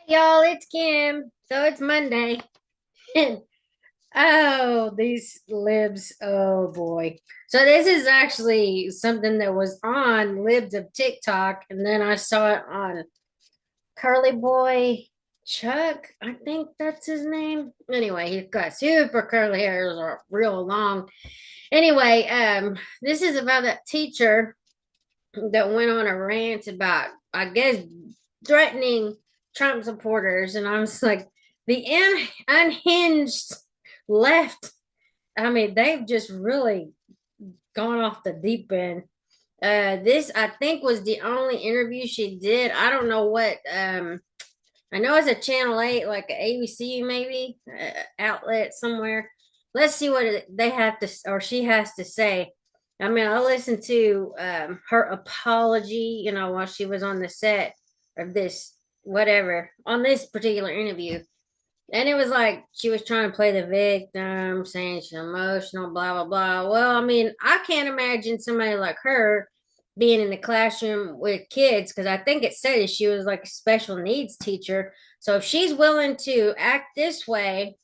Y'all, it's Kim. So it's Monday. And oh, these libs. Oh boy. So this is actually something that was on libs of TikTok, and then I saw it on Curly Boy Chuck. I think that's his name. Anyway, he's got super curly hairs are real long. Anyway, this is about that teacher that went on a rant about, I guess, threatening Trump supporters, and I was like, the unhinged left. I mean, they've just really gone off the deep end. This I think was the only interview she did. I don't know what. I know it's a Channel 8, like a ABC maybe outlet somewhere. Let's see what they have to or she has to say. I mean, I listened to her apology, while she was on the set of this whatever on this particular interview, and it was like she was trying to play the victim, saying she's emotional, blah, blah, blah. Well, I mean, I can't imagine somebody like her being in the classroom with kids because I think it said she was like a special needs teacher. So if she's willing to act this way,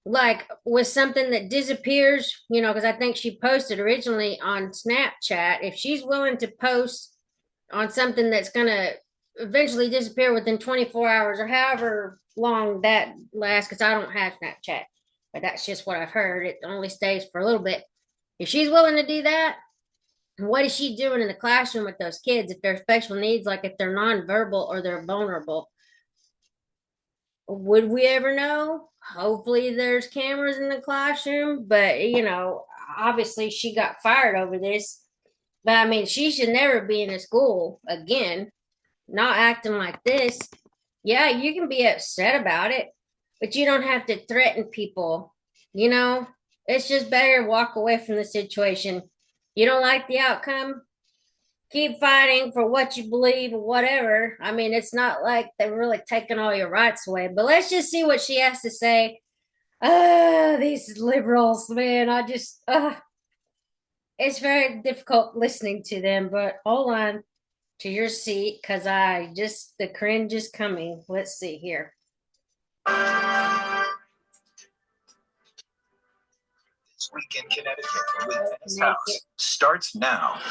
like with something that disappears, because I think she posted originally on Snapchat, if she's willing to post on something that's going to eventually disappear within 24 hours or however long that lasts, because I don't have Snapchat, but that's just what I've heard. It only stays for a little bit. If she's willing to do that, what is she doing in the classroom with those kids if they're special needs, like if they're nonverbal or they're vulnerable? Would we ever know? Hopefully, there's cameras in the classroom, but obviously, she got fired over this. But I mean, she should never be in a school again, not acting like this. Yeah, you can be upset about it, but you don't have to threaten people. You know, it's just better to walk away from the situation. You don't like the outcome, keep fighting for what you believe or whatever. I mean, it's not like they're really taking all your rights away, but let's just see what she has to say. These liberals, man, it's very difficult listening to them, but hold on to your seat because the cringe is coming. Let's see here. This week in Connecticut with Dennis House starts now.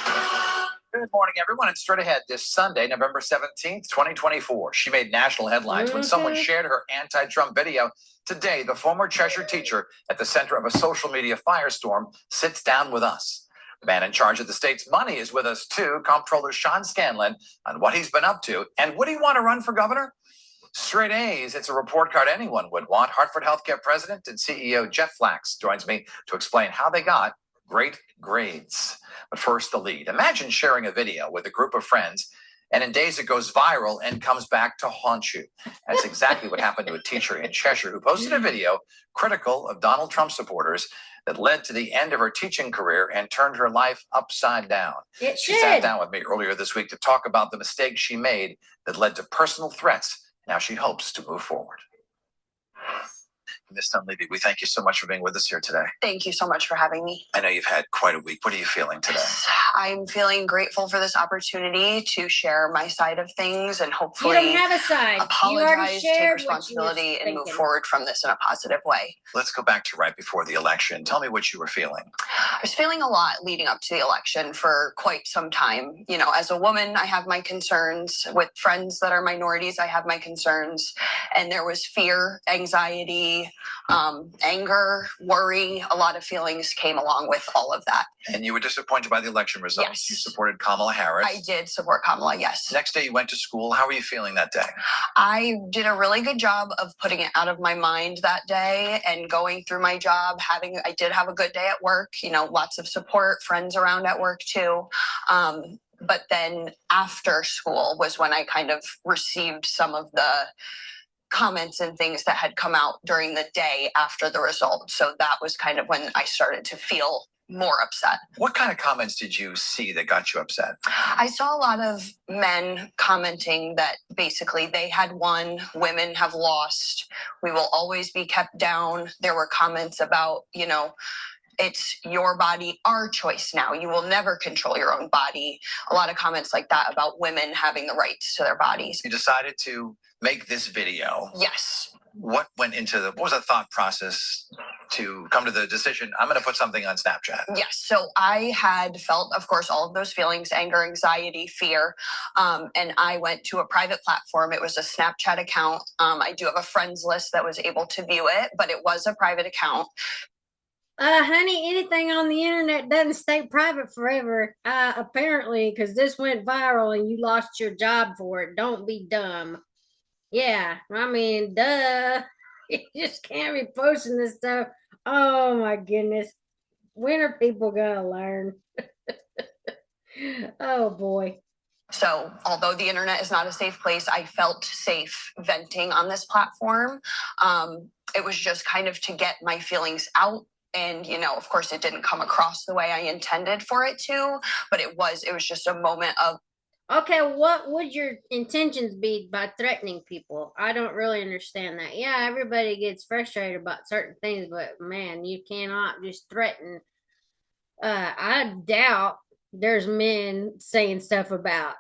Good morning, everyone. And straight ahead this Sunday, November 17th, 2024. She made national headlines when someone shared her anti-Trump video. Today, the former Cheshire teacher at the center of a social media firestorm sits down with us. The man in charge of the state's money is with us, too, Comptroller Sean Scanlon, on what he's been up to. And would he want to run for governor? Straight A's, it's a report card anyone would want. Hartford Healthcare President and CEO Jeff Flax joins me to explain how they got great grades. But first, the lead. Imagine sharing a video with a group of friends, and in days it goes viral and comes back to haunt you. That's exactly what happened to a teacher in Cheshire who posted a video critical of Donald Trump supporters that led to the end of her teaching career and turned her life upside down. She sat down with me earlier this week to talk about the mistakes she made that led to personal threats. Now she hopes to move forward. Ms. Dunleavey, we thank you so much for being with us here today. Thank you so much for having me. I know you've had quite a week. What are you feeling today? I'm feeling grateful for this opportunity to share my side of things and hopefully you don't have a side. Apologize, take responsibility, and move forward from this in a positive way. Let's go back to right before the election. Tell me what you were feeling. I was feeling a lot leading up to the election for quite some time. You know, as a woman, I have my concerns. With friends that are minorities, I have my concerns. And there was fear, anxiety, anger, worry. A lot of feelings came along with all of that. And you were disappointed by the election results. Yes. You supported Kamala Harris. I did support Kamala, yes. Next day you went to school. How were you feeling that day? I did a really good job of putting it out of my mind that day and going through my job. I did have a good day at work, you know, lots of support, friends around at work too. But then after school was when I kind of received some of the comments and things that had come out during the day after the result. So that was kind of when I started to feel more upset. What kind of comments did you see that got you upset? I saw a lot of men commenting that basically they had won, women have lost, we will always be kept down. There were comments about, you know, it's your body, our choice now. You will never control your own body. A lot of comments like that about women having the rights to their bodies. You decided to make this video. Yes. What was the thought process to come to the decision, I'm going to put something on Snapchat? Yes. So I had felt, of course, all of those feelings, anger, anxiety, fear. And I went to a private platform. It was a Snapchat account. I do have a friends list that was able to view it, but it was a private account. Honey, anything on the internet doesn't stay private forever. Apparently, because this went viral and you lost your job for it. Don't be dumb. Yeah, I mean, duh. You just can't be posting this stuff. Oh my goodness. When are people gonna learn? Oh boy. So although the internet is not a safe place, I felt safe venting on this platform. It was just kind of to get my feelings out. And, you know, of course, it didn't come across the way I intended for it to, but it was just a moment of. Okay, what would your intentions be by threatening people? I don't really understand that. Yeah, everybody gets frustrated about certain things, but man, you cannot just threaten. I doubt there's men saying stuff about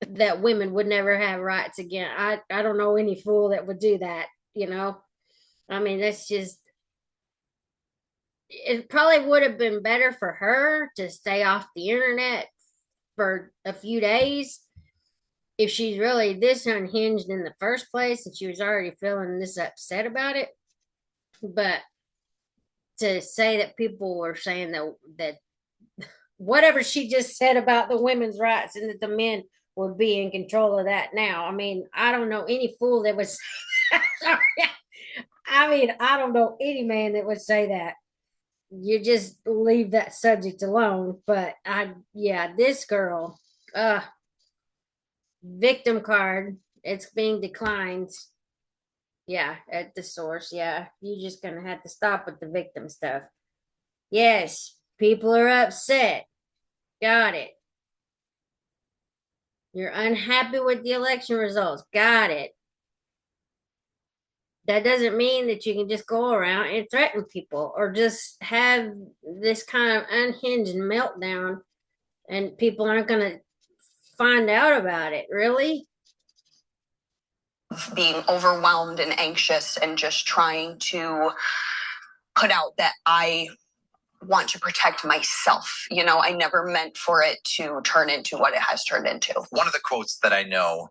that women would never have rights again. I don't know any fool that would do that, you know? I mean, that's just, it probably would have been better for her to stay off the internet for a few days if she's really this unhinged in the first place and she was already feeling this upset about it. But to say that people were saying that whatever she just said about the women's rights and that the men would be in control of that now, I mean, I don't know any fool that was I mean, I don't know any man that would say that. You just leave that subject alone. But this girl, victim card, it's being declined. Yeah, at the source. Yeah, you're just gonna have to stop with the victim stuff. Yes, people are upset. Got it. You're unhappy with the election results. Got it. That doesn't mean that you can just go around and threaten people or just have this kind of unhinged meltdown and people aren't going to find out about it. Really? Being overwhelmed and anxious and just trying to put out that I want to protect myself. You know, I never meant for it to turn into what it has turned into. One of the quotes that I know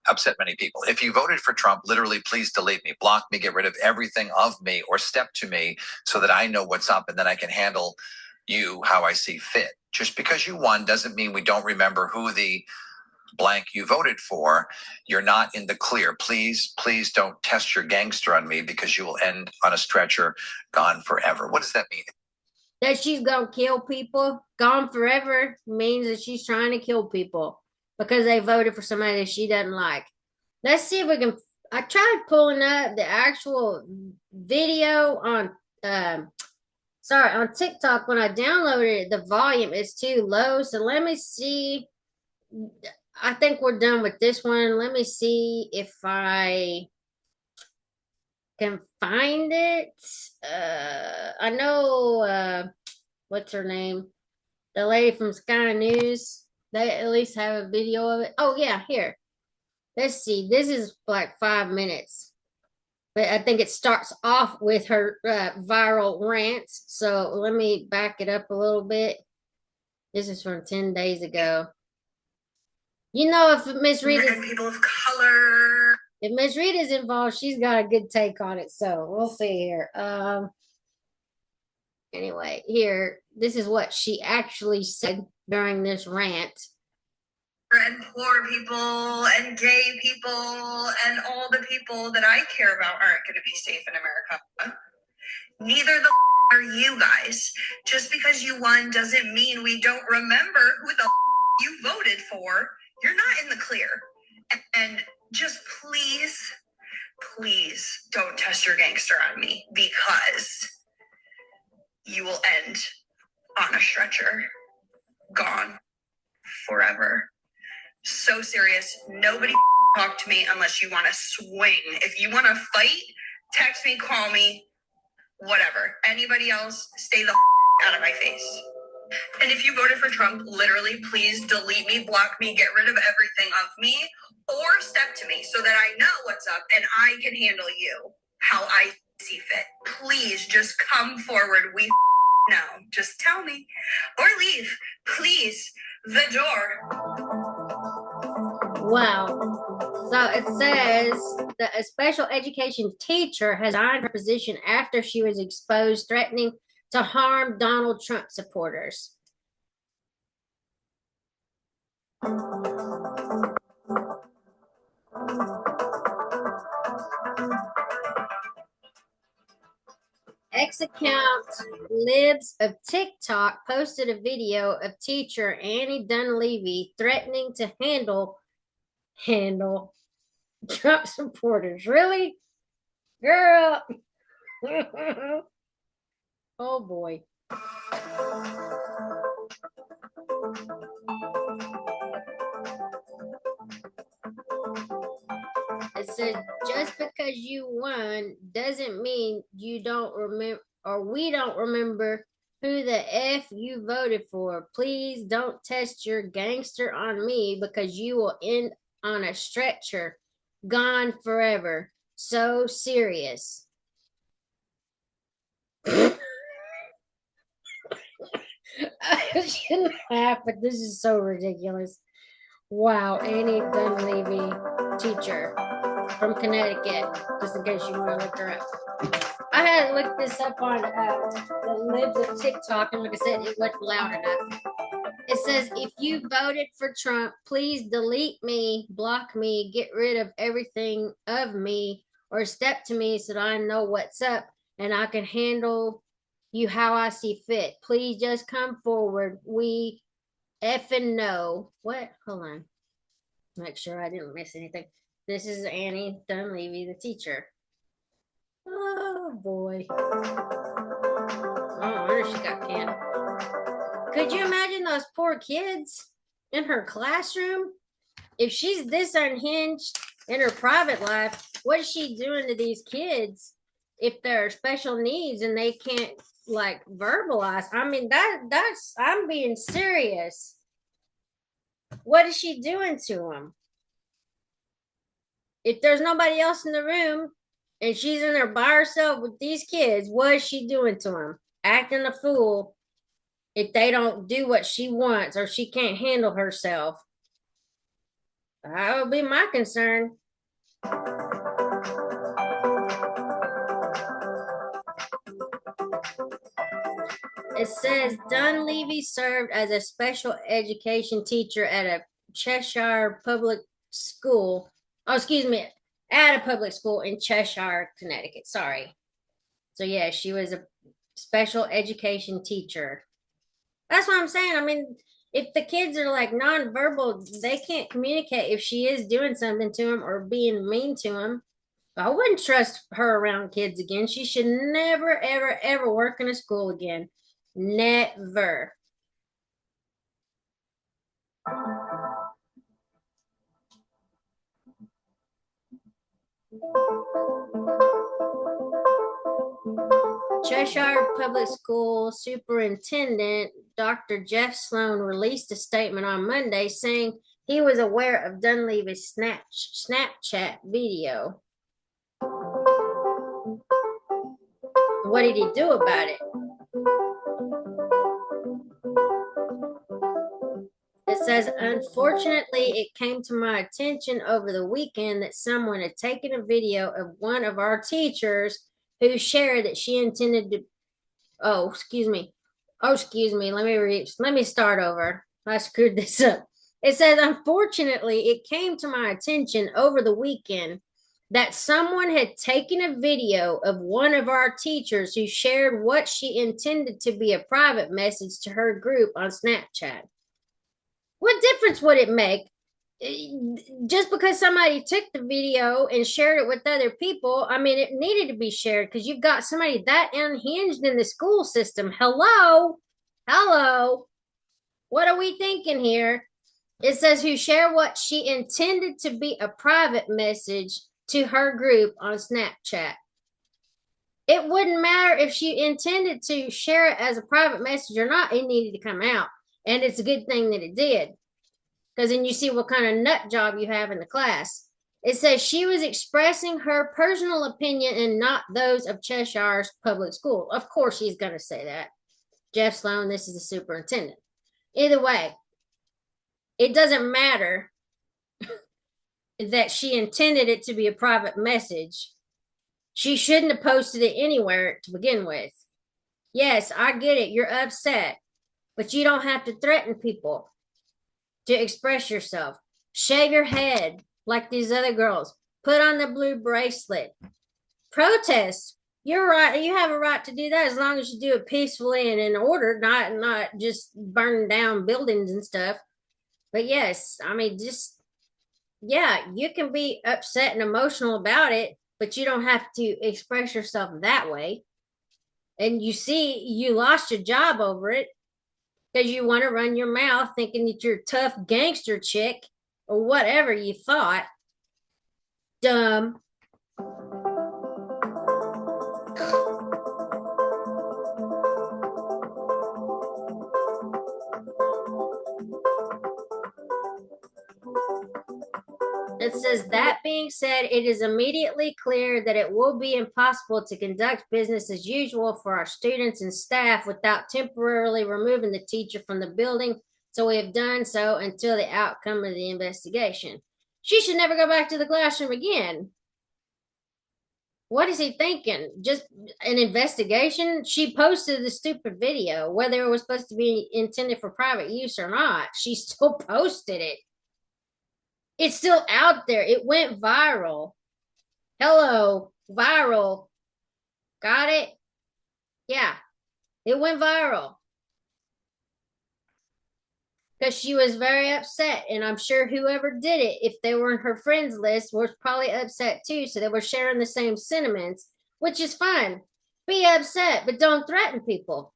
upset many people. If you voted for Trump, literally, please delete me, block me, get rid of everything of me, or step to me so that I know what's up and then I can handle you how I see fit. Just because you won doesn't mean we don't remember who the blank you voted for. You're not in the clear. Please, please don't test your gangster on me because you will end on a stretcher, gone forever. What does that mean? That she's gonna kill people. Gone forever means that she's trying to kill people because they voted for somebody that she doesn't like. Let's see if we can. I tried pulling up the actual video on on TikTok. When I downloaded it, the volume is too low. So let me see. I think we're done with this one. Let me see if I can find it. I know what's her name? The lady from Sky News. They at least have a video of it. Oh yeah, here. Let's see. This is like 5 minutes. But I think it starts off with her viral rants. So let me back it up a little bit. This is from 10 days ago. You know, if Miss Rita, people of color. If Miss Rita's involved, she's got a good take on it. So we'll see here. Anyway, here, this is what she actually said during this rant. And poor people and gay people and all the people that I care about aren't going to be safe in America. Neither the are you guys. Just because you won doesn't mean we don't remember who the you voted for. You're not in the clear. And just please, please don't test your gangster on me because you will end on a stretcher, gone forever. So serious. Nobody talk to me unless you want to swing. If you want to fight, text me, call me. whatever. Anybody else, stay the out of my face. And if you voted for Trump, literally, please delete me, block me, get rid of everything of me, or step to me so that I know what's up and I can handle you how I see fit. Please just come forward. We know. Just tell me. Or leave. Please. The door. Wow. So it says that a special education teacher has resigned her position after she was exposed threatening to harm Donald Trump supporters. X account Libs of TikTok posted a video of teacher Annie Dunleavy threatening to handle Trump supporters. Really? Girl. Oh boy. It says just because you won doesn't mean you don't remember or we don't remember who the F you voted for. Please don't test your gangster on me because you will end on a stretcher, gone forever. So serious. I shouldn't laugh, but this is so ridiculous. Wow, Annie Dunleavy, teacher from Connecticut, just in case you want to look her up. I had to look this up on the Libs of TikTok, and like I said, it wasn't loud enough. It says, if you voted for Trump, please delete me, block me, get rid of everything of me, or step to me so that I know what's up and I can handle you how I see fit. Please just come forward. We effing know. What? Hold on. Make sure I didn't miss anything. This is Annie Dunleavy, the teacher. Oh boy. Oh, I wonder if she got canned. Could you imagine those poor kids in her classroom? If she's this unhinged in her private life, what is she doing to these kids if they're special needs and they can't like verbalize? I mean, that's I'm being serious. What is she doing to them? If there's nobody else in the room and she's in there by herself with these kids, what is she doing to them? Acting a fool if they don't do what she wants or she can't handle herself. That would be my concern. It says Dunleavy served as a special education teacher at a Cheshire public school. Oh, excuse me, at a public school in Cheshire, Connecticut. Sorry. So yeah, she was a special education teacher. That's what I'm saying. I mean, if the kids are like nonverbal, they can't communicate if she is doing something to them or being mean to them. I wouldn't trust her around kids again. She should never, ever, ever work in a school again. Never. Cheshire Public School Superintendent Dr. Jeff Sloan released a statement on Monday saying he was aware of Dunleavy's Snapchat video. What did he do about it? It says, unfortunately, it came to my attention over the weekend that someone had taken a video of one of our teachers who shared that she intended to. Oh, excuse me. Let me start over. I screwed this up. It says, unfortunately, it came to my attention over the weekend that someone had taken a video of one of our teachers who shared what she intended to be a private message to her group on Snapchat. What difference would it make? Just because somebody took the video and shared it with other people, I mean, it needed to be shared because you've got somebody that unhinged in the school system. Hello? What are we thinking here? It says who shared what she intended to be a private message to her group on Snapchat. It wouldn't matter if she intended to share it as a private message or not. It needed to come out. And it's a good thing that it did. Because then you see what kind of nut job you have in the class. It says she was expressing her personal opinion and not those of Cheshire's public school. Of course, she's going to say that. Jeff Sloan, this is the superintendent. Either way, it doesn't matter that she intended it to be a private message. She shouldn't have posted it anywhere to begin with. Yes, I get it. You're upset, but you don't have to threaten people to express yourself. Shave your head like these other girls. Put on the blue bracelet. Protest. You're right. You have a right to do that as long as you do it peacefully and in order, not just burning down buildings and stuff. But yes, I mean, just yeah, you can be upset and emotional about it, but you don't have to express yourself that way. And you see, you lost your job over it because you want to run your mouth thinking that you're a tough gangster chick or whatever you thought. Dumb. It says, that being said, it is immediately clear that it will be impossible to conduct business as usual for our students and staff without temporarily removing the teacher from the building. So we have done so until the outcome of the investigation. She should never go back to the classroom again. What is he thinking? Just an investigation? She posted the stupid video, whether it was supposed to be intended for private use or not. She still posted it. It's still out there. It went viral. Hello, viral. Got it? Yeah, it went viral. Because she was very upset. And I'm sure whoever did it, if they were in her friends list, was probably upset too. So they were sharing the same sentiments, which is fine. Be upset, but don't threaten people.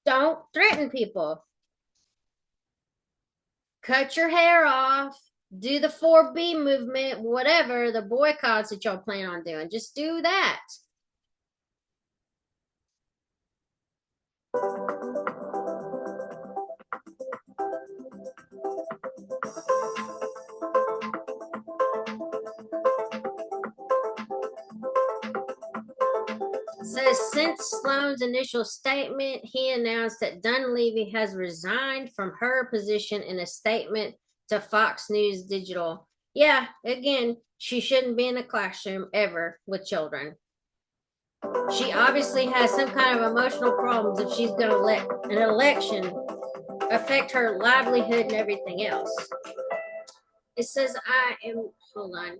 Don't threaten people. Cut your hair off. Do the 4B movement, whatever, the boycotts that y'all plan on doing. Just do that. Says, since Sloan's initial statement, he announced that Dunleavy has resigned from her position in a statement to Fox News Digital. Yeah, again, she shouldn't be in a classroom ever with children. She obviously has some kind of emotional problems if she's going to let an election affect her livelihood and everything else. It says, hold on.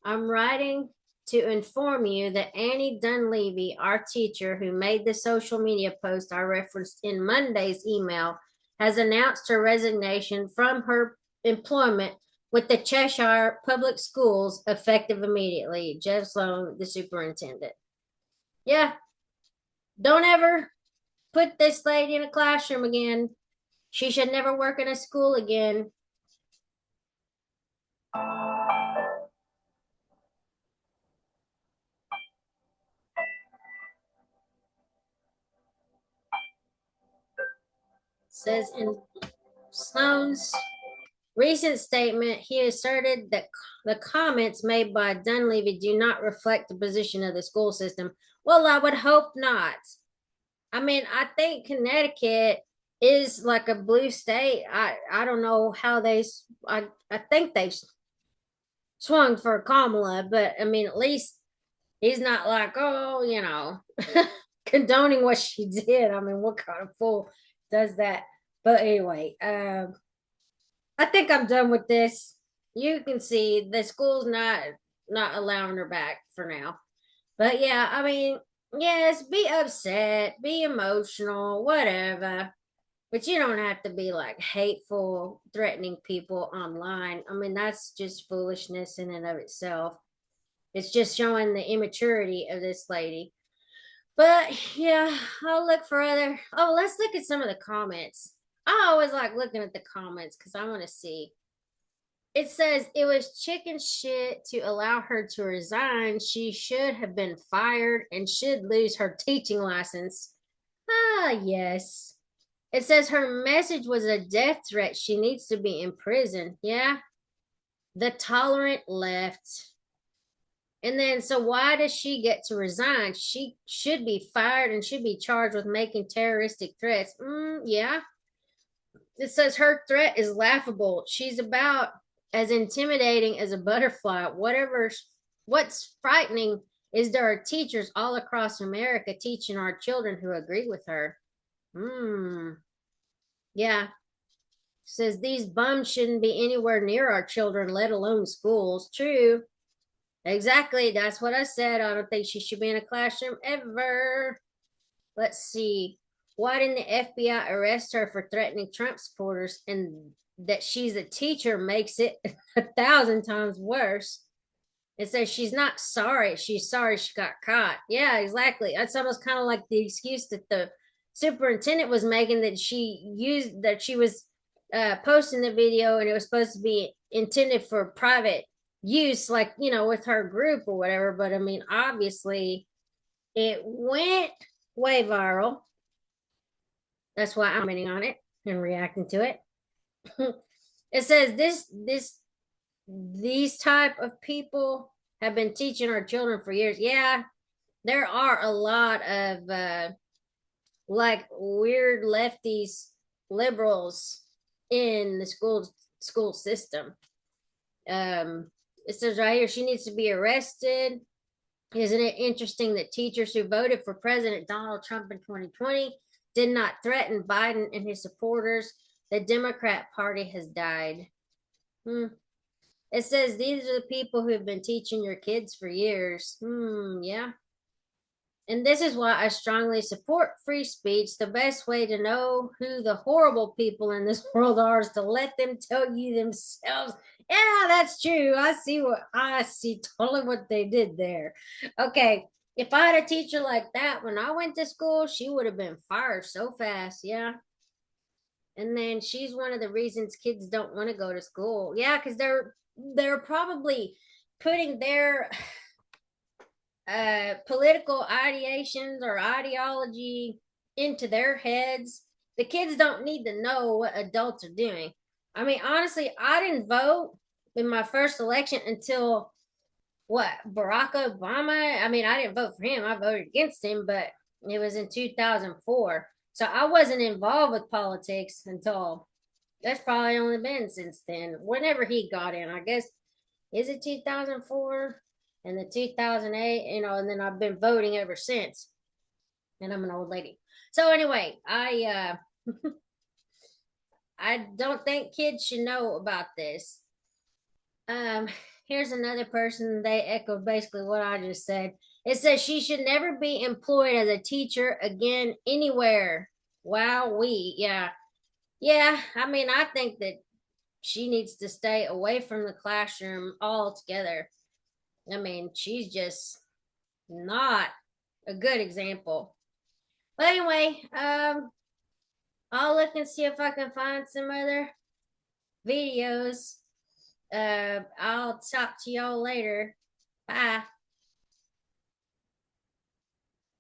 I'm writing to inform you that Annie Dunleavy, our teacher who made the social media post I referenced in Monday's email, has announced her resignation from her employment with the Cheshire Public Schools effective immediately. Jeff Sloan, the superintendent. Yeah, don't ever put this lady in a classroom again. She should never work in a school again. Says in Sloan's recent statement, he asserted that the comments made by Dunleavy do not reflect the position of the school system. Well, I would hope not. I mean, I think Connecticut is like a blue state. I don't know how I think they swung for Kamala, but I mean, at least he's not like, oh, condoning what she did. I mean, what kind of fool does that? But anyway, I think I'm done with this. You can see the school's not allowing her back for now. But yeah, I mean, yes, be upset, be emotional, whatever. But you don't have to be like hateful, threatening people online. I mean, that's just foolishness in and of itself. It's just showing the immaturity of this lady. But yeah, I'll look for other. Oh, let's look at some of the comments. I always like looking at the comments because I want to see. It says it was chicken shit to allow her to resign. She should have been fired and should lose her teaching license. Ah, yes. It says her message was a death threat. She needs to be in prison. Yeah. The tolerant left. And then, so why does she get to resign? She should be fired and should be charged with making terroristic threats. Yeah. It says her threat is laughable. She's about as intimidating as a butterfly. What's frightening is there are teachers all across America teaching our children who agree with her. Yeah. Says these bums shouldn't be anywhere near our children, let alone schools. True. Exactly. That's what I said. I don't think she should be in a classroom ever. Let's see. Why didn't the FBI arrest her for threatening Trump supporters? And that she's a teacher makes it 1,000 times worse. It says she's not sorry. She's sorry she got caught. Yeah, exactly. That's almost kind of like the excuse that the superintendent was making, that she was posting the video and it was supposed to be intended for private use, like, with her group or whatever. But I mean, obviously, it went way viral. That's why I'm commenting on it and reacting to it. It says these type of people have been teaching our children for years. Yeah, there are a lot of like weird lefties, liberals in the school system. It says right here she needs to be arrested. Isn't it interesting that teachers who voted for President Donald Trump in 2020 did not threaten Biden and his supporters? The Democrat Party has died. It says these are the people who have been teaching your kids for years. Yeah. And this is why I strongly support free speech. The best way to know who the horrible people in this world are is to let them tell you themselves. Yeah, that's true. I see totally what they did there. Okay. If I had a teacher like that when I went to school, she would have been fired so fast. Yeah. And then she's one of the reasons kids don't want to go to school. Yeah, because they're probably putting their political ideations or ideology into their heads. The kids don't need to know what adults are doing. I mean, honestly, I didn't vote in my first election until what, Barack Obama. I mean, I didn't vote for him. I voted against him, but it was in 2004. So I wasn't involved with politics until that's probably only been since then. Whenever he got in, I guess, is it 2004 and the 2008, and then I've been voting ever since. And I'm an old lady. So anyway, I don't think kids should know about this. Um, Here's another person. They echoed basically what I just said. It says she should never be employed as a teacher again anywhere. Wow, yeah. I mean, I think that she needs to stay away from the classroom altogether. I mean, she's just not a good example. But anyway, I'll look and see if I can find some other videos. I'll talk to y'all later. Bye.